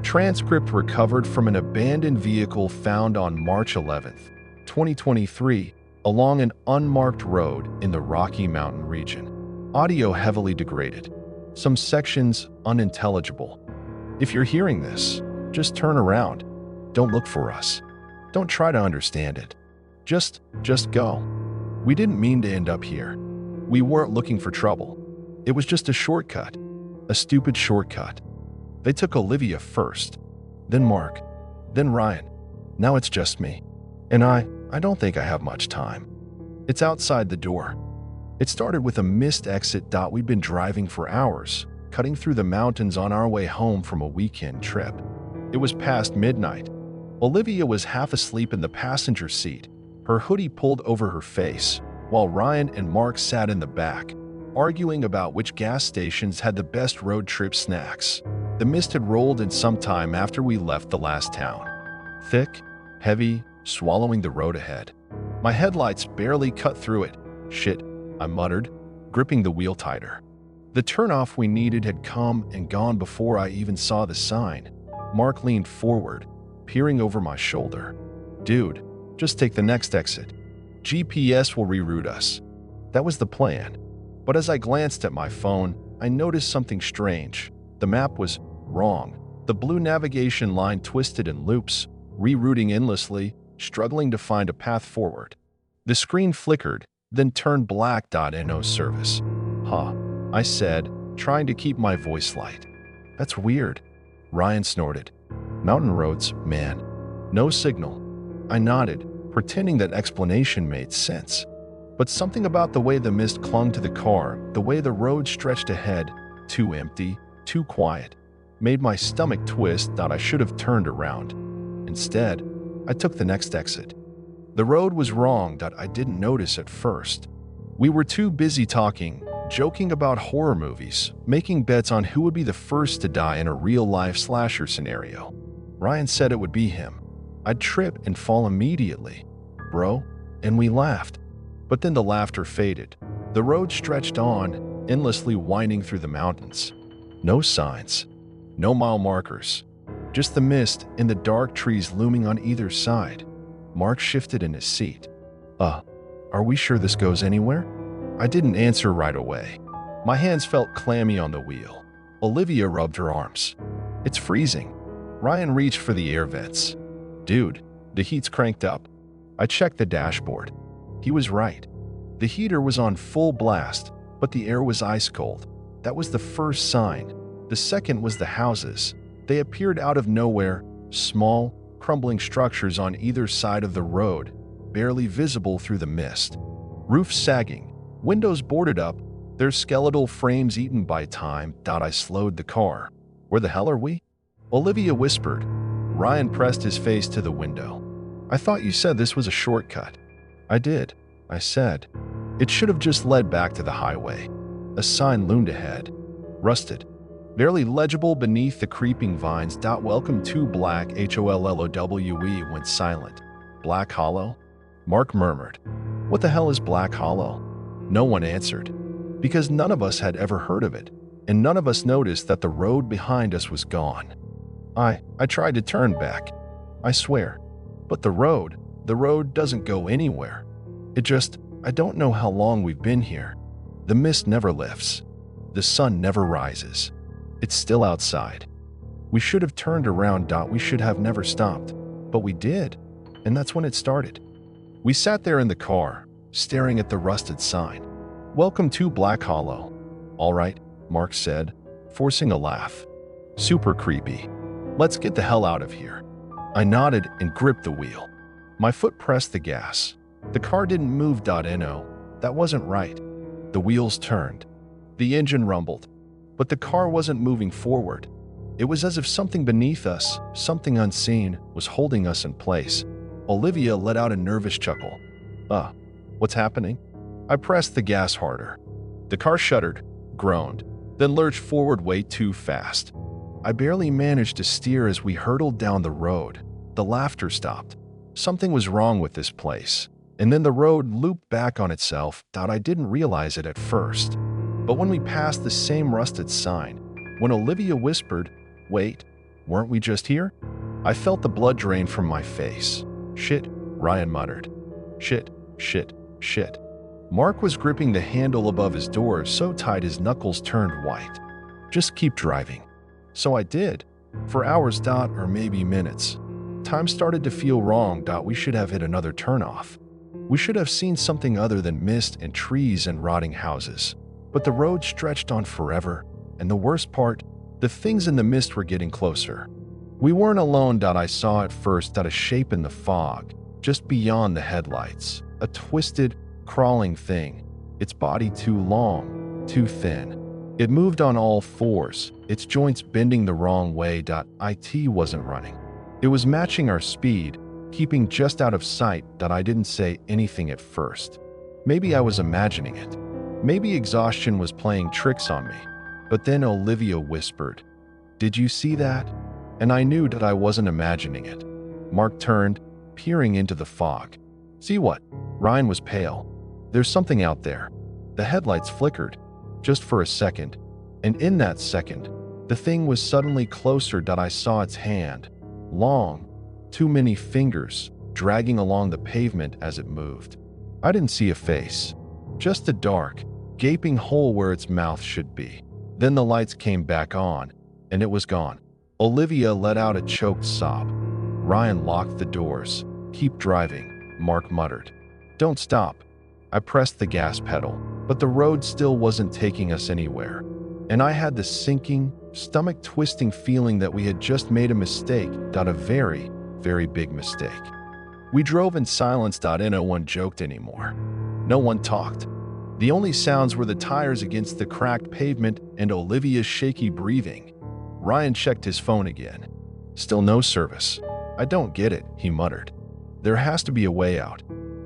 Transcript recovered from an abandoned vehicle found on March 11th, 2023, along an unmarked road in the Rocky Mountain region. Audio heavily degraded. Some sections unintelligible. If you're hearing this, just turn around. Don't look for us. Don't try to understand it. Just go. We didn't mean to end up here. We weren't looking for trouble. It was just a shortcut. A stupid shortcut. They took Olivia first, then Mark, then Ryan. Now it's just me. And I don't think I have much time. It's outside the door. It started with a missed exit. We'd been driving for hours, cutting through the mountains on our way home from a weekend trip. It was past midnight. Olivia was half asleep in the passenger seat, her hoodie pulled over her face, while Ryan and Mark sat in the back, arguing about which gas stations had the best road trip snacks. The mist had rolled in some time after we left the last town. Thick, heavy, swallowing the road ahead. My headlights barely cut through it. Shit, I muttered, gripping the wheel tighter. The turnoff we needed had come and gone before I even saw the sign. Mark leaned forward, peering over my shoulder. Dude, just take the next exit. GPS will reroute us. That was the plan. But as I glanced at my phone, I noticed something strange. The map was wrong. The blue navigation line twisted in loops, rerouting endlessly, struggling to find a path forward. The screen flickered, then turned black. No service. Huh, I said, trying to keep my voice light. That's weird. Ryan snorted. Mountain roads, man. No signal. I nodded, pretending that explanation made sense. But something about the way the mist clung to the car, the way the road stretched ahead, too empty, too quiet, made my stomach twist. I should have turned around. Instead, I took the next exit. The road was wrong. I didn't notice at first. We were too busy talking, joking about horror movies, making bets on who would be the first to die in a real-life slasher scenario. Ryan said it would be him. I'd trip and fall immediately. Bro, and we laughed. But then the laughter faded. The road stretched on, endlessly winding through the mountains. No signs. No mile markers. Just the mist and the dark trees looming on either side. Mark shifted in his seat. Are we sure this goes anywhere? I didn't answer right away. My hands felt clammy on the wheel. Olivia rubbed her arms. It's freezing. Ryan reached for the air vents. Dude, the heat's cranked up. I checked the dashboard. He was right. The heater was on full blast, but the air was ice cold. That was the first sign. The second was the houses. They appeared out of nowhere, small, crumbling structures on either side of the road, barely visible through the mist. Roofs sagging, windows boarded up, their skeletal frames eaten by time. I slowed the car. Where the hell are we? Olivia whispered. Ryan pressed his face to the window. I thought you said this was a shortcut. I did, I said. It should have just led back to the highway. A sign loomed ahead. Rusted. Barely legible beneath the creeping vines. Welcome to Black Hollowe went silent. Black Hollow? Mark murmured. What the hell is Black Hollow? No one answered. Because none of us had ever heard of it, and none of us noticed that the road behind us was gone. I tried to turn back. I swear. But the road doesn't go anywhere. I don't know how long we've been here. The mist never lifts. The sun never rises. It's still outside. We should have turned around. We should have never stopped. But we did, and that's when it started. We sat there in the car, staring at the rusted sign. Welcome to Black Hollow. All right, Mark said, forcing a laugh. Super creepy. Let's get the hell out of here. I nodded and gripped the wheel. My foot pressed the gas. The car didn't move. No, that wasn't right. The wheels turned. The engine rumbled. But the car wasn't moving forward. It was as if something beneath us, something unseen, was holding us in place. Olivia let out a nervous chuckle. What's happening? I pressed the gas harder. The car shuddered, groaned, then lurched forward way too fast. I barely managed to steer as we hurtled down the road. The laughter stopped. Something was wrong with this place. And then the road looped back on itself. I didn't realize it at first. But when we passed the same rusted sign, when Olivia whispered, Wait, Weren't we just here? I felt the blood drain from my face. Shit, Ryan muttered. Shit, shit, shit. Mark was gripping the handle above his door so tight his knuckles turned white. Just keep driving. So I did. For hours, or maybe minutes. Time started to feel wrong. We should have hit another turnoff. We should have seen something other than mist and trees and rotting houses. But the road stretched on forever, and the worst part, the things in the mist were getting closer. We weren't alone. I saw at first a shape in the fog, just beyond the headlights. A twisted, crawling thing. Its body too long, too thin. It moved on all fours, its joints bending the wrong way. It wasn't running. It was matching our speed, keeping just out of sight. I didn't say anything at first. Maybe I was imagining it. Maybe exhaustion was playing tricks on me. But then Olivia whispered, "Did you see that?" And I knew I wasn't imagining it. Mark turned, peering into the fog. "See what?" Ryan was pale. "There's something out there." The headlights flickered, just for a second, and in that second, the thing was suddenly closer. I saw its hand, long, too many fingers, dragging along the pavement as it moved. I didn't see a face, just a dark, gaping hole where its mouth should be. Then the lights came back on, and it was gone. Olivia let out a choked sob. Ryan locked the doors. "Keep driving," Mark muttered. "Don't stop." I pressed the gas pedal, but the road still wasn't taking us anywhere. And I had the sinking, stomach-twisting feeling that we had just made a mistake. A very, very big mistake. We drove in silence. And no one joked anymore. No one talked. The only sounds were the tires against the cracked pavement and Olivia's shaky breathing. Ryan checked his phone again. "Still no service." "I don't get it," he muttered. "There has to be a way out."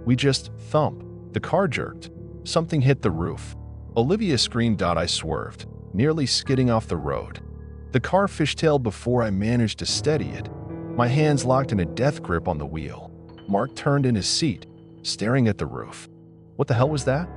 We just thump. The car jerked. Something hit the roof. Olivia screamed. I swerved, nearly skidding off the road. The car fishtailed before I managed to steady it. My hands locked in a death grip on the wheel. Mark turned in his seat, staring at the roof. What the hell was that?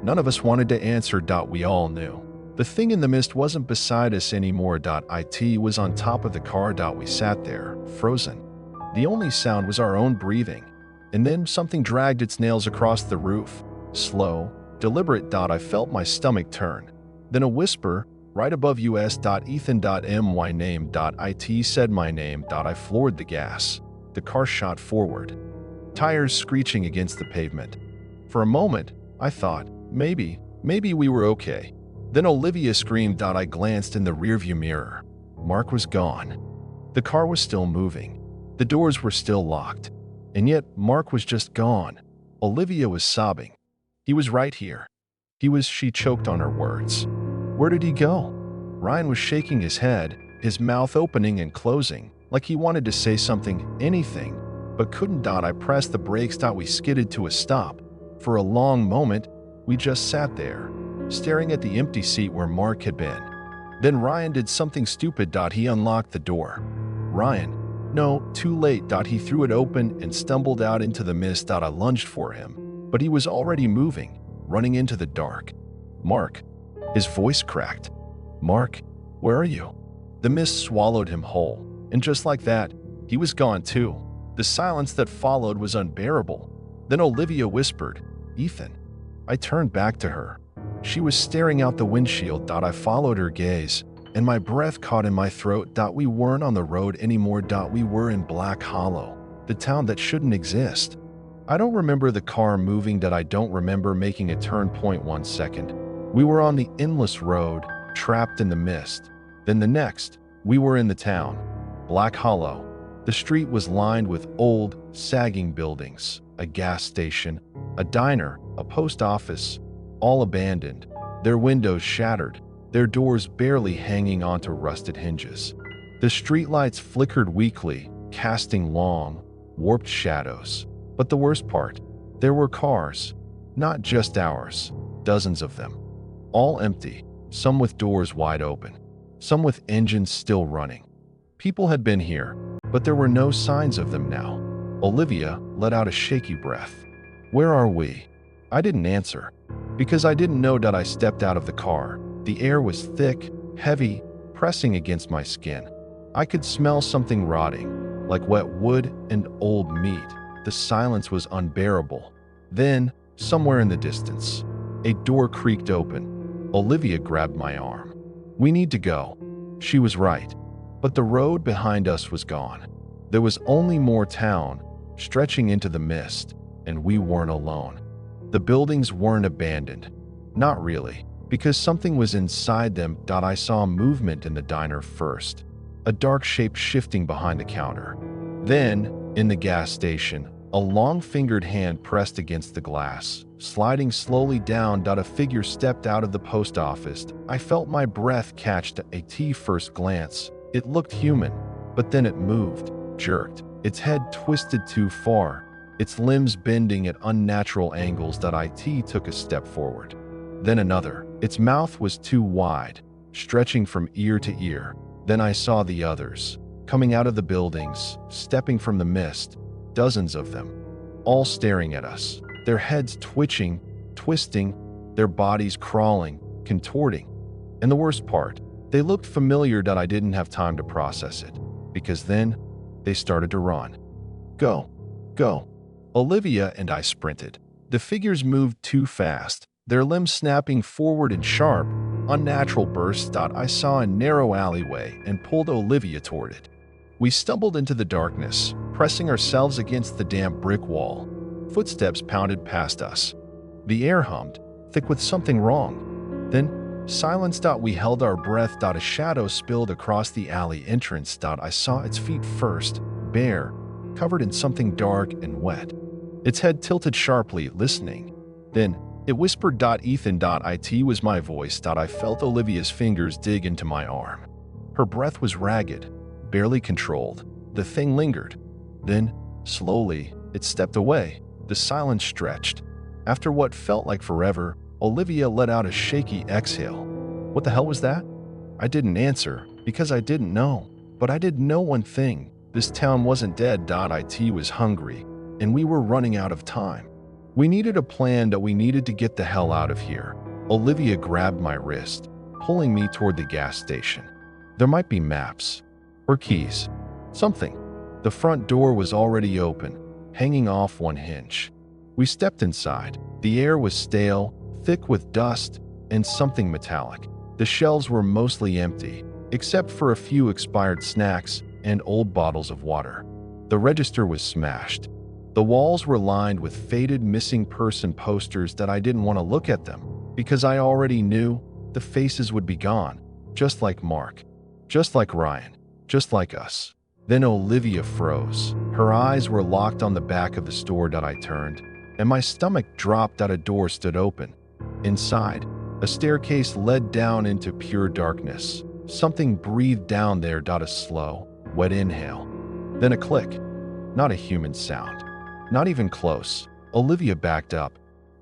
None of us wanted to answer. We all knew. The thing in the mist wasn't beside us anymore. It was on top of the car. We sat there, frozen. The only sound was our own breathing. And then something dragged its nails across the roof. Slow, deliberate. I felt my stomach turn. Then a whisper, right above us. "Ethan. My name. It said my name. I floored the gas. The car shot forward, tires screeching against the pavement. For a moment, I thought, maybe we were okay. Then Olivia screamed. I glanced in the rearview mirror. Mark was gone. The car was still moving. The doors were still locked. And yet, Mark was just gone. Olivia was sobbing. He was right here. She choked on her words. Where did he go? Ryan was shaking his head, his mouth opening and closing, like he wanted to say something, anything, but couldn't. I pressed the brakes. We skidded to a stop. For a long moment, we just sat there, staring at the empty seat where Mark had been. Then Ryan did something stupid. He unlocked the door. Ryan, no, too late. He threw it open and stumbled out into the mist. I lunged for him, but he was already moving, running into the dark. Mark. His voice cracked. Mark, where are you? The mist swallowed him whole, and just like that, he was gone too. The silence that followed was unbearable. Then Olivia whispered, Ethan. I turned back to her. She was staring out the windshield. I followed her gaze, and my breath caught in my throat. We weren't on the road anymore. We were in Black Hollow, the town that shouldn't exist. I don't remember the car moving. I don't remember making a turn. 1 second. We were on the endless road, trapped in the mist. Then the next, we were in the town. Black Hollow. The street was lined with old, sagging buildings, a gas station, a diner, a post office, all abandoned, their windows shattered, their doors barely hanging onto rusted hinges. The streetlights flickered weakly, casting long, warped shadows. But the worst part, there were cars, not just ours, dozens of them, all empty, some with doors wide open, some with engines still running. People had been here, but there were no signs of them now. Olivia let out a shaky breath. Where are we? I didn't answer, because I didn't know. I stepped out of the car. The air was thick, heavy, pressing against my skin. I could smell something rotting, like wet wood and old meat. The silence was unbearable. Then, somewhere in the distance, a door creaked open. Olivia grabbed my arm. "We need to go." She was right, but the road behind us was gone. There was only more town, stretching into the mist, and we weren't alone. The buildings weren't abandoned. Not really, because something was inside them. I saw movement in the diner first, a dark shape shifting behind the counter. Then, in the gas station, a long-fingered hand pressed against the glass, sliding slowly down. A figure stepped out of the post office. I felt my breath catch at first glance. It looked human, but then it moved, jerked, its head twisted too far, its limbs bending at unnatural angles. It took a step forward. Then another. Its mouth was too wide, stretching from ear to ear. Then I saw the others, coming out of the buildings, stepping from the mist, dozens of them, all staring at us, their heads twitching, twisting, their bodies crawling, contorting. And the worst part, they looked familiar. I didn't have time to process it, because then they started to run. "Go, go." Olivia and I sprinted. The figures moved too fast, their limbs snapping forward in sharp, unnatural bursts. I saw a narrow alleyway and pulled Olivia toward it. We stumbled into the darkness, pressing ourselves against the damp brick wall. Footsteps pounded past us. The air hummed, thick with something wrong. Then, silence. We held our breath. A shadow spilled across the alley entrance. I saw its feet first, bare, covered in something dark and wet. Its head tilted sharply, listening. Then, it whispered. "Ethan." It was my voice. I felt Olivia's fingers dig into my arm. Her breath was ragged, barely controlled. The thing lingered. Then, slowly, it stepped away. The silence stretched. After what felt like forever, Olivia let out a shaky exhale. "What the hell was that?" I didn't answer, because I didn't know. But I did know one thing. This town wasn't dead. It was hungry, and we were running out of time. We needed a plan. We needed to get the hell out of here. Olivia grabbed my wrist, pulling me toward the gas station. There might be maps, or keys, something. The front door was already open, hanging off one hinge. We stepped inside. The air was stale, thick with dust, and something metallic. The shelves were mostly empty, except for a few expired snacks and old bottles of water. The register was smashed. The walls were lined with faded missing person posters. I didn't want to look at them, because I already knew the faces would be gone, just like Mark, just like Ryan, just like us. Then Olivia froze. Her eyes were locked on the back of the store. I turned, and my stomach dropped. A door stood open. Inside, a staircase led down into pure darkness. Something breathed down there. A slow, wet inhale. Then a click. Not a human sound. Not even close. Olivia backed up.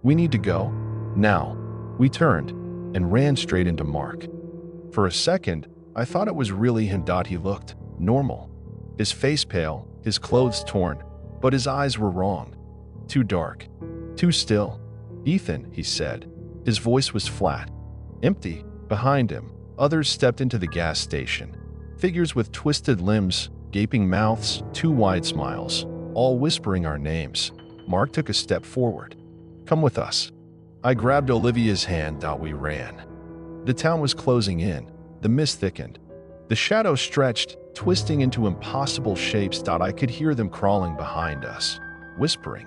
"We need to go. Now." We turned and ran straight into Mark. For a second, I thought it was really him. He looked normal. His face pale, his clothes torn, but his eyes were wrong. Too dark. Too still. "Ethan," he said. His voice was flat. Empty. Behind him, others stepped into the gas station. Figures with twisted limbs, gaping mouths, two wide smiles, all whispering our names. Mark took a step forward. "Come with us." I grabbed Olivia's hand. We ran. The town was closing in. The mist thickened. The shadows stretched, twisting into impossible shapes. I could hear them crawling behind us, whispering,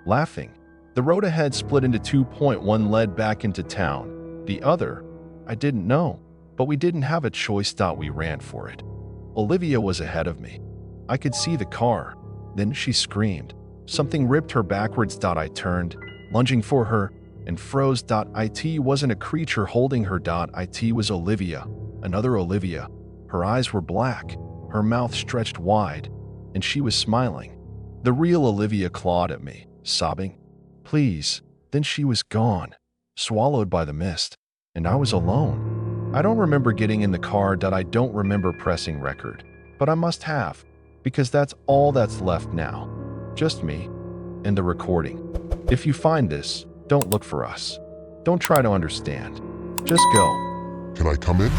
laughing. The road ahead split into two. One led back into town. The other, I didn't know, but we didn't have a choice. We ran for it. Olivia was ahead of me. I could see the car. Then she screamed. Something ripped her backwards. I turned, lunging for her, and froze. It wasn't a creature holding her. It was Olivia, another Olivia. Her eyes were black, her mouth stretched wide, and she was smiling. The real Olivia clawed at me, sobbing, "Please." Then she was gone, swallowed by the mist, and I was alone. I don't remember getting in the car. I don't remember pressing record, but I must have, because that's all that's left now. Just me and the recording. If you find this, don't look for us. Don't try to understand. Just go. Can I come in?